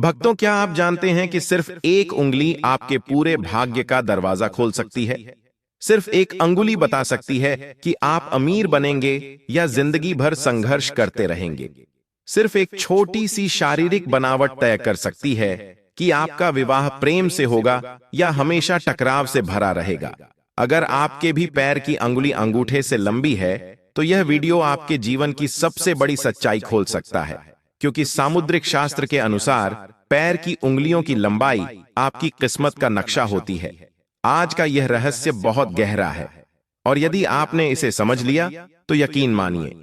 भक्तों, क्या आप जानते हैं कि सिर्फ एक उंगली आपके पूरे भाग्य का दरवाजा खोल सकती है? सिर्फ एक अंगुली बता सकती है कि आप अमीर बनेंगे या जिंदगी भर संघर्ष करते रहेंगे। सिर्फ एक छोटी सी शारीरिक बनावट तय कर सकती है कि आपका विवाह प्रेम से होगा या हमेशा टकराव से भरा रहेगा। अगर आपके भी पैर की अंगुली अंगूठे से लंबी है, तो यह वीडियो आपके जीवन की सबसे बड़ी सच्चाई खोल सकता है, क्योंकि सामुद्रिक शास्त्र के अनुसार पैर की उंगलियों की लंबाई आपकी किस्मत का नक्शा होती है। आज का यह रहस्य बहुत गहरा है, और यदि आपने इसे समझ लिया तो यकीन मानिए,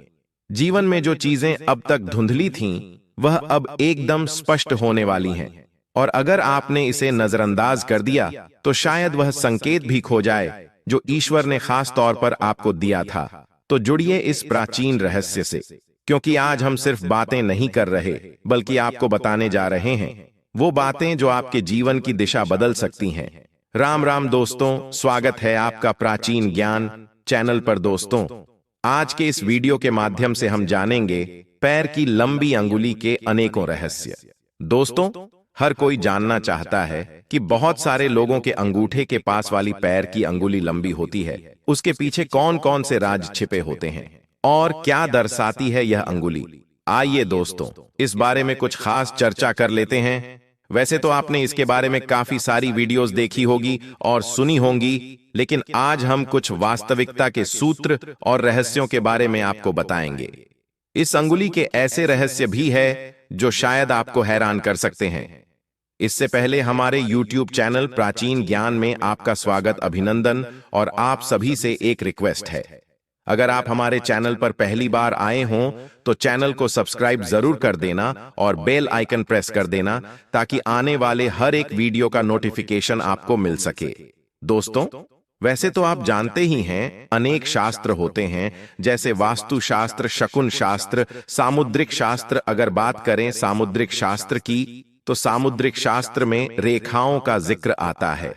जीवन में जो चीजें अब तक धुंधली थीं, वह अब एकदम स्पष्ट होने वाली हैं। और अगर आपने इसे नजरअंदाज कर दिया, तो शायद वह संकेत भी खो जाए जो ईश्वर ने खास तौर पर आपको दिया था। तो जुड़िए इस प्राचीन रहस्य से, क्योंकि आज हम सिर्फ बातें नहीं कर रहे, बल्कि आपको बताने जा रहे हैं वो बातें जो आपके जीवन की दिशा बदल सकती हैं। राम राम दोस्तों, स्वागत है आपका प्राचीन ज्ञान चैनल पर। दोस्तों, आज के इस वीडियो के माध्यम से हम जानेंगे पैर की लंबी अंगुली के अनेकों रहस्य। दोस्तों, हर कोई जानना चाहता है कि बहुत सारे लोगों के अंगूठे के पास वाली पैर की अंगुली लंबी होती है, उसके पीछे कौन कौन से राज छिपे होते हैं और क्या दर्शाती है यह अंगुली। आइए दोस्तों, इस बारे में कुछ खास चर्चा कर लेते हैं। वैसे तो आपने इसके बारे में काफी सारी वीडियोस देखी होगी और सुनी होंगी, लेकिन आज हम कुछ वास्तविकता के सूत्र और रहस्यों के बारे में आपको बताएंगे। इस अंगुली के ऐसे रहस्य भी है जो शायद आपको हैरान कर सकते हैं। इससे पहले हमारे YouTube चैनल प्राचीन ज्ञान में आपका स्वागत, अभिनंदन, और आप सभी से एक रिक्वेस्ट है। अगर आप हमारे चैनल पर पहली बार आए हों तो चैनल को सब्सक्राइब जरूर कर देना और बेल आइकन प्रेस कर देना, ताकि आने वाले हर एक वीडियो का नोटिफिकेशन आपको मिल सके। दोस्तों, वैसे तो आप जानते ही हैं, अनेक शास्त्र होते हैं, जैसे वास्तु शास्त्र, शकुन शास्त्र, सामुद्रिक शास्त्र। अगर बात करें सामुद्रिक शास्त्र की, तो सामुद्रिक शास्त्र में रेखाओं का जिक्र आता है।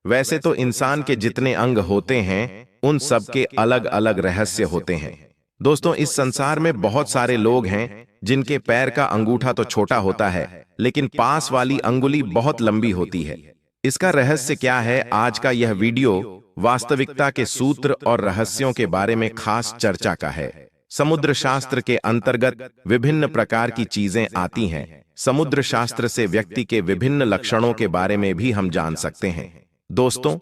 वैसे तो इंसान के जितने अंग होते हैं, उन सब के अलग अलग रहस्य होते हैं। दोस्तों, इस संसार में बहुत सारे लोग हैं जिनके पैर का अंगूठा तो छोटा होता है, लेकिन पास वाली अंगुली बहुत लंबी होती है। इसका रहस्य क्या है? आज का यह वीडियो वास्तविकता के सूत्र और रहस्यों के बारे में खास चर्चा का है। समुद्र शास्त्र के अंतर्गत विभिन्न प्रकार की चीजें आती हैं। समुद्र शास्त्र से व्यक्ति के विभिन्न लक्षणों के बारे में भी हम जान सकते हैं। दोस्तों,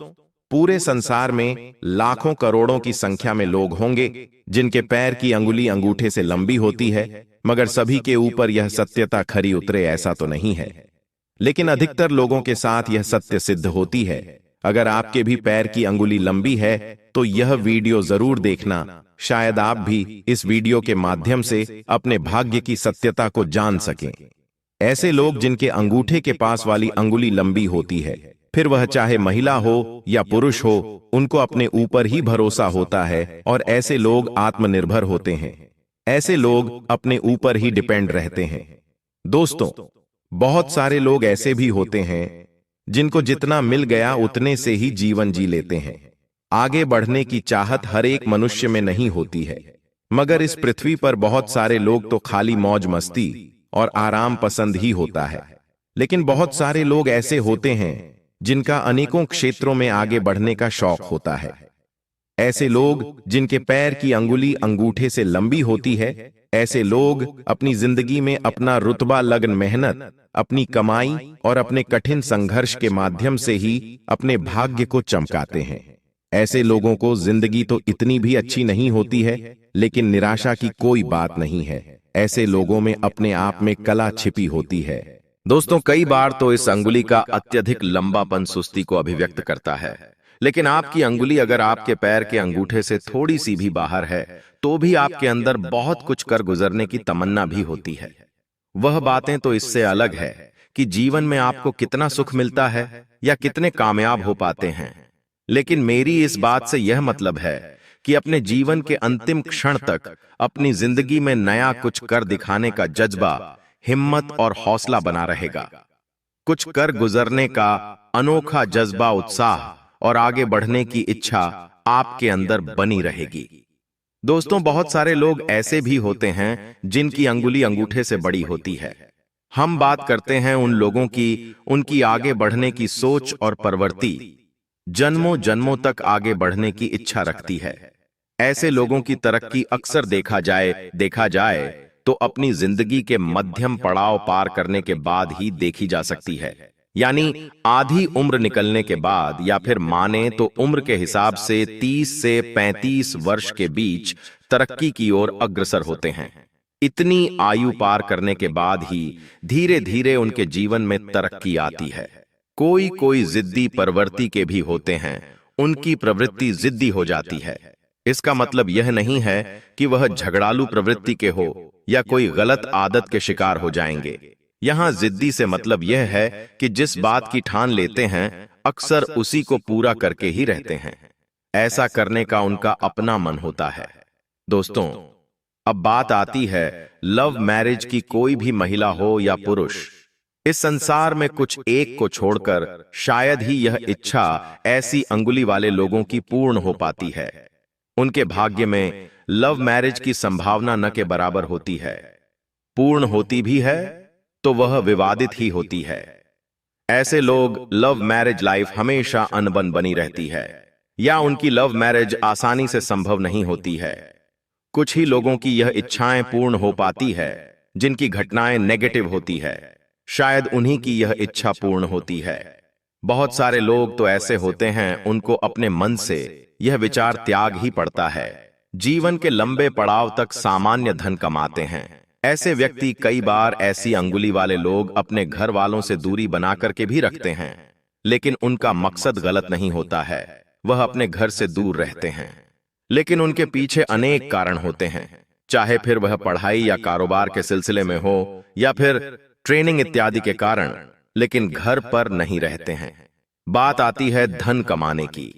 पूरे संसार में लाखों करोड़ों की संख्या में लोग होंगे जिनके पैर की अंगुली अंगूठे से लंबी होती है, मगर सभी के ऊपर यह सत्यता खरी उतरे ऐसा तो नहीं है। लेकिन अधिकतर लोगों के साथ यह सत्य सिद्ध होती है। अगर आपके भी पैर की अंगुली लंबी है तो यह वीडियो जरूर देखना, शायद आप भी इस वीडियो के माध्यम से अपने भाग्य की सत्यता को जान सकें। ऐसे लोग जिनके अंगूठे के पास वाली अंगुली लंबी होती है, फिर वह चाहे महिला हो या पुरुष हो, उनको अपने ऊपर ही भरोसा होता है, और ऐसे लोग आत्मनिर्भर होते हैं। ऐसे लोग अपने ऊपर ही डिपेंड रहते हैं। दोस्तों, बहुत सारे लोग ऐसे भी होते हैं जिनको जितना मिल गया उतने से ही जीवन जी लेते हैं। आगे बढ़ने की चाहत हर एक मनुष्य में नहीं होती है, मगर इस पृथ्वी पर बहुत सारे लोग तो खाली मौज मस्ती और आराम पसंद ही होता है। लेकिन बहुत सारे लोग ऐसे होते हैं जिनका अनेकों क्षेत्रों में आगे बढ़ने का शौक होता है। ऐसे लोग जिनके पैर की अंगुली अंगूठे से लंबी होती है, ऐसे लोग अपनी जिंदगी में अपना रुतबा, लगन, मेहनत, अपनी कमाई और अपने कठिन संघर्ष के माध्यम से ही अपने भाग्य को चमकाते हैं। ऐसे लोगों को जिंदगी तो इतनी भी अच्छी नहीं होती है, लेकिन निराशा की कोई बात नहीं है। ऐसे लोगों में अपने आप में कला छिपी होती है। दोस्तों, कई बार तो इस अंगुली का अत्यधिक लंबापन सुस्ती को अभिव्यक्त करता है, लेकिन आपकी अंगुली अगर आपके पैर के अंगूठे से थोड़ी सी भी बाहर है, तो भी आपके अंदर बहुत कुछ कर गुजरने की तमन्ना भी होती है। वह बातें तो इससे अलग है कि जीवन में आपको कितना सुख मिलता है या कितने कामयाब हो पाते हैं। लेकिन मेरी इस बात से यह मतलब है कि अपने जीवन के अंतिम क्षण तक अपनी जिंदगी में नया कुछ कर दिखाने का जज्बा, हिम्मत और हौसला बना रहेगा। कुछ कर गुजरने का अनोखा जज्बा, उत्साह और आगे बढ़ने की इच्छा आपके अंदर बनी रहेगी। दोस्तों, बहुत सारे लोग ऐसे भी होते हैं जिनकी अंगुली अंगूठे से बड़ी होती है। हम बात करते हैं उन लोगों की, उनकी आगे बढ़ने की सोच और प्रवृत्ति जन्मों जन्मों तक आगे बढ़ने की इच्छा रखती है। ऐसे लोगों की तरक्की अक्सर देखा जाए तो अपनी जिंदगी के मध्यम पड़ाव पार करने के बाद ही देखी जा सकती है। यानी आधी उम्र निकलने के बाद, या फिर माने तो उम्र के हिसाब से 30 से 35 वर्ष के बीच तरक्की की ओर अग्रसर होते हैं। इतनी आयु पार करने के बाद ही धीरे धीरे उनके जीवन में तरक्की आती है। कोई कोई जिद्दी प्रवृत्ति के भी होते हैं, उनकी प्रवृत्ति जिद्दी हो जाती है। इसका मतलब यह नहीं है कि वह झगड़ालू प्रवृत्ति के हो या कोई गलत आदत के शिकार हो जाएंगे। यहां जिद्दी से मतलब यह है कि जिस बात की ठान लेते हैं अक्सर उसी को पूरा करके ही रहते हैं। ऐसा करने का उनका अपना मन होता है। दोस्तों, अब बात आती है लव मैरिज की। कोई भी महिला हो या पुरुष, इस संसार में कुछ एक को छोड़कर शायद ही यह इच्छा ऐसी अंगुली वाले लोगों की पूर्ण हो पाती है। उनके भाग्य में लव मैरिज की संभावना न के बराबर होती है। पूर्ण होती भी है तो वह विवादित ही होती है। ऐसे लोग लव मैरिज लाइफ हमेशा अनबन बनी रहती है, या उनकी लव मैरिज आसानी से संभव नहीं होती है। कुछ ही लोगों की यह इच्छाएं पूर्ण हो पाती है जिनकी घटनाएं नेगेटिव होती है। शायद उन्हीं की यह इच्छा पूर्ण होती है। बहुत सारे लोग तो ऐसे होते हैं, उनको अपने मन से यह विचार त्याग ही पड़ता है। जीवन के लंबे पड़ाव तक सामान्य धन कमाते हैं। ऐसे व्यक्ति कई बार ऐसी अंगुली वाले लोग अपने घर वालों से दूरी बना करके भी रखते हैं, लेकिन उनका मकसद गलत नहीं होता है। वह अपने घर से दूर रहते हैं, लेकिन उनके पीछे अनेक कारण होते हैं। चाहे फिर वह पढ़ाई या कारोबार के सिलसिले में हो या फिर ट्रेनिंग इत्यादि के कारण, लेकिन घर पर नहीं रहते हैं। बात आती है धन कमाने की।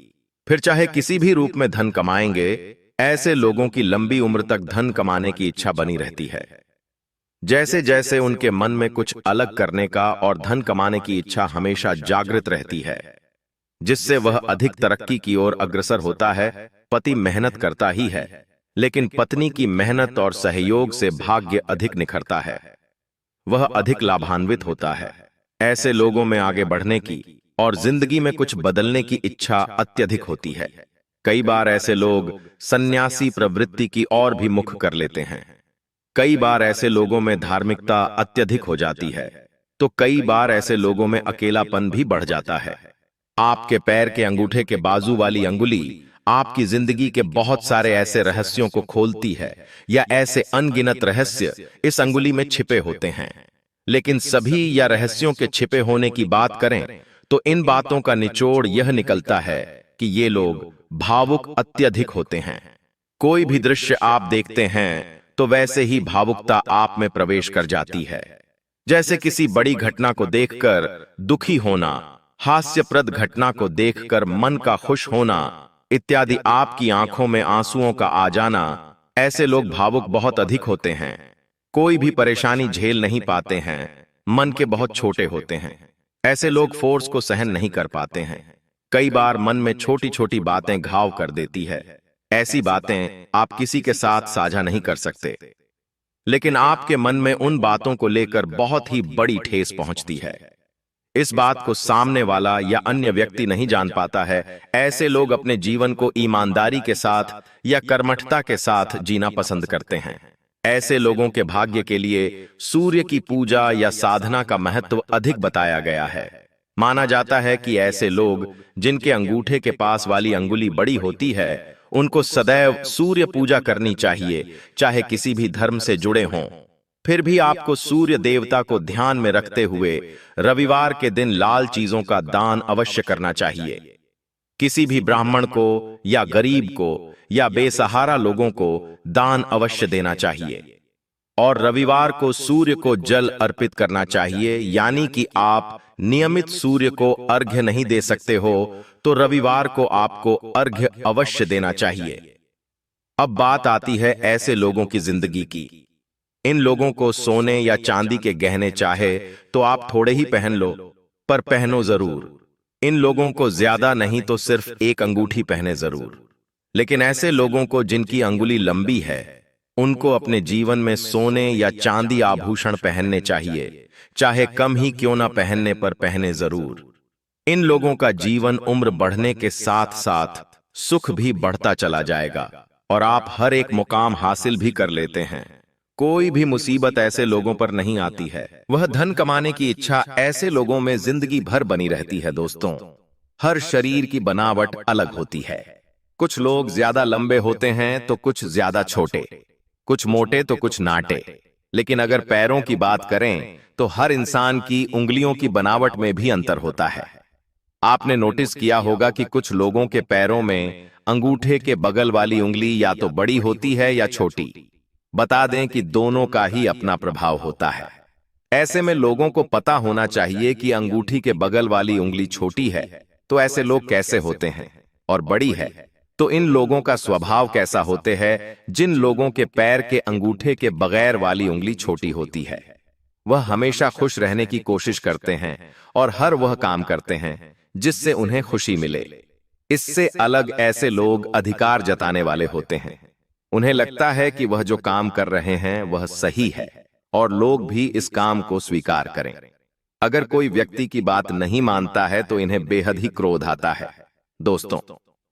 फिर चाहे किसी भी रूप में धन कमाएंगे, ऐसे लोगों की लंबी उम्र तक धन कमाने की इच्छा बनी रहती है। जैसे जैसे उनके मन में कुछ अलग करने का और धन कमाने की इच्छा हमेशा जागृत रहती है, जिससे वह अधिक तरक्की की ओर अग्रसर होता है। पति मेहनत करता ही है, लेकिन पत्नी की मेहनत और सहयोग से भाग्य अधिक निखरता है, वह अधिक लाभान्वित होता है। ऐसे लोगों में आगे बढ़ने की और जिंदगी में कुछ बदलने की इच्छा अत्यधिक होती है। कई बार ऐसे लोग सन्यासी प्रवृत्ति की ओर भी मुख कर लेते हैं। कई बार ऐसे लोगों में धार्मिकता अत्यधिक हो जाती है, तो कई बार ऐसे लोगों में अकेलापन भी बढ़ जाता है। आपके पैर के अंगूठे के बाजू वाली अंगुली आपकी जिंदगी के बहुत सारे ऐसे रहस्यों को खोलती है, या ऐसे अनगिनत रहस्य इस अंगुली में छिपे होते हैं। लेकिन सभी या रहस्यों के छिपे होने की बात करें तो इन बातों का निचोड़ यह निकलता है कि ये लोग भावुक अत्यधिक होते हैं। कोई भी दृश्य आप देखते हैं तो वैसे ही भावुकता आप में प्रवेश कर जाती है। जैसे किसी बड़ी घटना को देखकर दुखी होना, हास्यप्रद घटना को देखकर मन का खुश होना इत्यादि, आपकी आंखों में आंसुओं का आ जाना। ऐसे लोग भावुक बहुत अधिक होते हैं। कोई भी परेशानी झेल नहीं पाते हैं, मन के बहुत छोटे होते हैं। ऐसे लोग फोर्स को सहन नहीं कर पाते हैं। कई बार मन में छोटी छोटी बातें घाव कर देती है। ऐसी बातें आप किसी के साथ साझा नहीं कर सकते, लेकिन आपके मन में उन बातों को लेकर बहुत ही बड़ी ठेस पहुंचती है। इस बात को सामने वाला या अन्य व्यक्ति नहीं जान पाता है। ऐसे लोग अपने जीवन को ईमानदारी के साथ या कर्मठता के साथ जीना पसंद करते हैं। ऐसे लोगों के भाग्य के लिए सूर्य की पूजा या साधना का महत्व अधिक बताया गया है। माना जाता है कि ऐसे लोग जिनके अंगूठे के पास वाली अंगुली बड़ी होती है, उनको सदैव सूर्य पूजा करनी चाहिए, चाहे किसी भी धर्म से जुड़े हों। फिर भी आपको सूर्य देवता को ध्यान में रखते हुए रविवार के दिन लाल चीजों का दान अवश्य करना चाहिए। किसी भी ब्राह्मण को या गरीब को या बेसहारा लोगों को दान अवश्य देना चाहिए। और रविवार को सूर्य को जल अर्पित करना चाहिए। यानी कि आप नियमित सूर्य को अर्घ्य नहीं दे सकते हो तो रविवार को आपको अर्घ्य अवश्य देना चाहिए। अब बात आती है ऐसे लोगों की जिंदगी की। इन लोगों को सोने या चांदी के गहने चाहे तो आप थोड़े ही पहन लो, पर पहनो जरूर। इन लोगों को ज्यादा नहीं तो सिर्फ एक अंगूठी पहने जरूर। लेकिन ऐसे लोगों को जिनकी अंगुली लंबी है, उनको अपने जीवन में सोने या चांदी आभूषण पहनने चाहिए, चाहे कम ही क्यों ना पहनने पर पहने जरूर। इन लोगों का जीवन उम्र बढ़ने के साथ साथ सुख भी बढ़ता चला जाएगा और आप हर एक मुकाम हासिल भी कर लेते हैं। कोई भी मुसीबत ऐसे लोगों पर नहीं आती है। वह धन कमाने की इच्छा ऐसे लोगों में जिंदगी भर बनी रहती है। दोस्तों, हर शरीर की बनावट अलग होती है। कुछ लोग ज्यादा लंबे होते हैं तो कुछ ज्यादा छोटे, कुछ मोटे तो कुछ नाटे। लेकिन अगर पैरों की बात करें तो हर इंसान की उंगलियों की बनावट में भी अंतर होता है। आपने नोटिस किया होगा कि कुछ लोगों के पैरों में अंगूठे के बगल वाली उंगली या तो बड़ी होती है या छोटी। बता दें कि दोनों का ही अपना प्रभाव होता है। ऐसे में लोगों को पता होना चाहिए कि अंगूठी के बगल वाली उंगली छोटी है तो ऐसे लोग कैसे होते हैं, और बड़ी है तो इन लोगों का स्वभाव कैसा होते हैं। जिन लोगों के पैर के अंगूठे के बगैर वाली उंगली छोटी होती है, वह हमेशा खुश रहने की कोशिश करते हैं और हर वह काम करते हैं जिससे उन्हें खुशी मिले। इससे अलग ऐसे लोग अधिकार जताने वाले होते हैं। उन्हें लगता है कि वह जो काम कर रहे हैं वह सही है और लोग भी इस काम को स्वीकार करें। अगर कोई व्यक्ति की बात नहीं मानता है तो इन्हें बेहद ही क्रोध आता है। दोस्तों,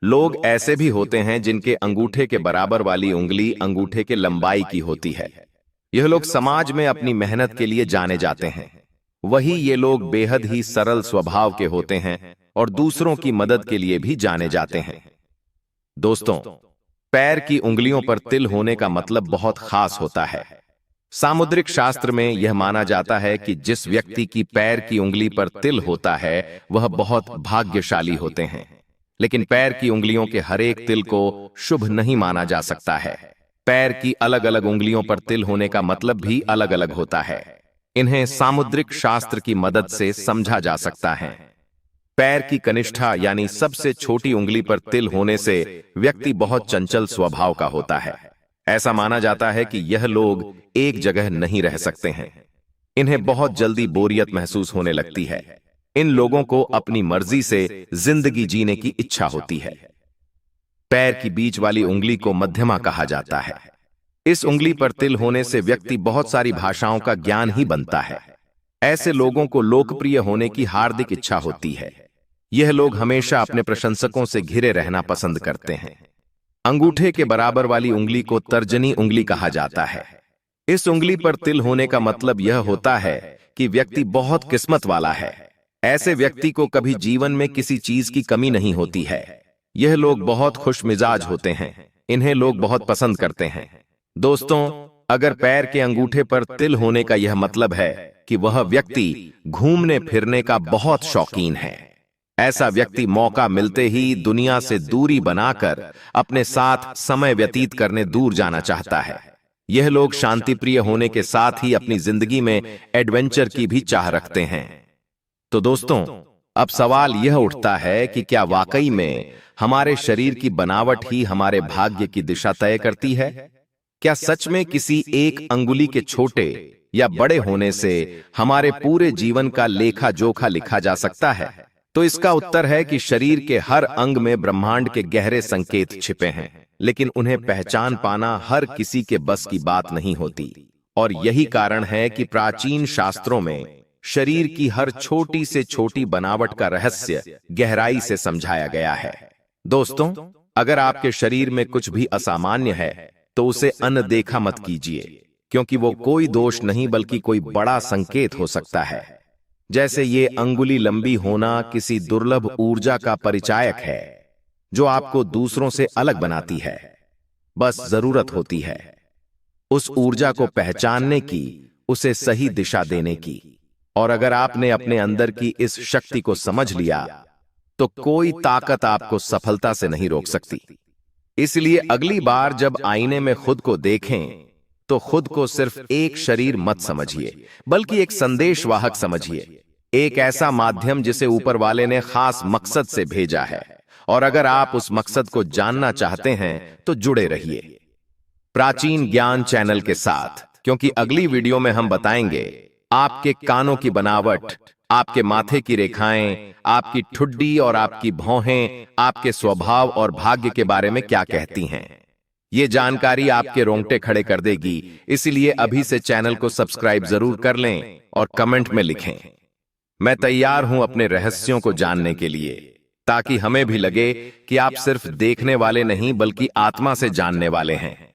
लोग ऐसे भी होते हैं जिनके अंगूठे के बराबर वाली उंगली अंगूठे के लंबाई की होती है। यह लोग समाज में अपनी मेहनत के लिए जाने जाते हैं। वही ये लोग बेहद ही सरल स्वभाव के होते हैं और दूसरों की मदद के लिए भी जाने जाते हैं। दोस्तों, पैर की उंगलियों पर तिल होने का मतलब बहुत खास होता है। सामुद्रिक शास्त्र में यह माना जाता है कि जिस व्यक्ति की पैर की उंगली पर तिल होता है वह बहुत भाग्यशाली होते हैं। लेकिन पैर की उंगलियों के हर एक तिल को शुभ नहीं माना जा सकता है। पैर की अलग अलग उंगलियों पर तिल होने का मतलब भी अलग अलग होता है। इन्हें सामुद्रिक शास्त्र की मदद से समझा जा सकता है। पैर की कनिष्ठा यानी सबसे छोटी उंगली पर तिल होने से व्यक्ति बहुत चंचल स्वभाव का होता है। ऐसा माना जाता है कि यह लोग एक जगह नहीं रह सकते हैं। इन्हें बहुत जल्दी बोरियत महसूस होने लगती है। इन लोगों को अपनी मर्जी से जिंदगी जीने की इच्छा होती है। पैर की बीच वाली उंगली को मध्यमा कहा जाता है। इस उंगली पर तिल होने से व्यक्ति बहुत सारी भाषाओं का ज्ञान ही बनता है। ऐसे लोगों को लोकप्रिय होने की हार्दिक इच्छा होती है। यह लोग हमेशा अपने प्रशंसकों से घिरे रहना पसंद करते हैं। अंगूठे के बराबर वाली उंगली को तर्जनी उंगली कहा जाता है। इस उंगली पर तिल होने का मतलब यह होता है कि व्यक्ति बहुत किस्मत वाला है। ऐसे व्यक्ति को कभी जीवन में किसी चीज की कमी नहीं होती है। यह लोग बहुत खुश मिजाज होते हैं। इन्हें लोग बहुत पसंद करते हैं। दोस्तों, अगर पैर के अंगूठे पर तिल होने का यह मतलब है कि वह व्यक्ति घूमने फिरने का बहुत शौकीन है। ऐसा व्यक्ति मौका मिलते ही दुनिया से दूरी बनाकर अपने साथ समय व्यतीत करने दूर जाना चाहता है। यह लोग शांति प्रिय होने के साथ ही अपनी जिंदगी में एडवेंचर की भी चाह रखते हैं। तो दोस्तों, अब सवाल यह उठता है कि क्या वाकई में हमारे शरीर की बनावट ही हमारे भाग्य की दिशा तय करती है? क्या सच में किसी एक अंगुली के छोटे या बड़े होने से हमारे पूरे जीवन का लेखा जोखा लिखा जा सकता है? तो इसका उत्तर है कि शरीर के हर अंग में ब्रह्मांड के गहरे संकेत छिपे हैं, लेकिन उन्हें पहचान पाना हर किसी के बस की बात नहीं होती। और यही कारण है कि प्राचीन शास्त्रों में शरीर की हर छोटी से छोटी बनावट का रहस्य गहराई से समझाया गया है। दोस्तों, अगर आपके शरीर में कुछ भी असामान्य है तो उसे अनदेखा मत कीजिए, क्योंकि वो कोई दोष नहीं बल्कि कोई बड़ा संकेत हो सकता है। जैसे ये अंगुली लंबी होना किसी दुर्लभ ऊर्जा का परिचायक है जो आपको दूसरों से अलग बनाती है। बस जरूरत होती है उस ऊर्जा को पहचानने की, उसे सही दिशा देने की। और अगर आपने अपने अंदर की इस शक्ति को समझ लिया तो कोई ताकत आपको सफलता से नहीं रोक सकती। इसलिए अगली बार जब आईने में खुद को देखें तो खुद को सिर्फ एक शरीर मत समझिए, बल्कि एक संदेशवाहक समझिए, एक ऐसा माध्यम जिसे ऊपर वाले ने खास मकसद से भेजा है। और अगर आप उस मकसद को जानना चाहते हैं तो जुड़े रहिए प्राचीन ज्ञान चैनल के साथ, क्योंकि अगली वीडियो में हम बताएंगे आपके कानों की बनावट, आपके माथे की रेखाएं, आपकी ठुड्डी और आपकी भौहें आपके स्वभाव और भाग्य के बारे में क्या कहती हैं। ये जानकारी आपके रोंगटे खड़े कर देगी, इसलिए अभी से चैनल को सब्सक्राइब जरूर कर लें और कमेंट में लिखें, मैं तैयार हूं अपने रहस्यों को जानने के लिए, ताकि हमें भी लगे कि आप सिर्फ देखने वाले नहीं बल्कि आत्मा से जानने वाले हैं।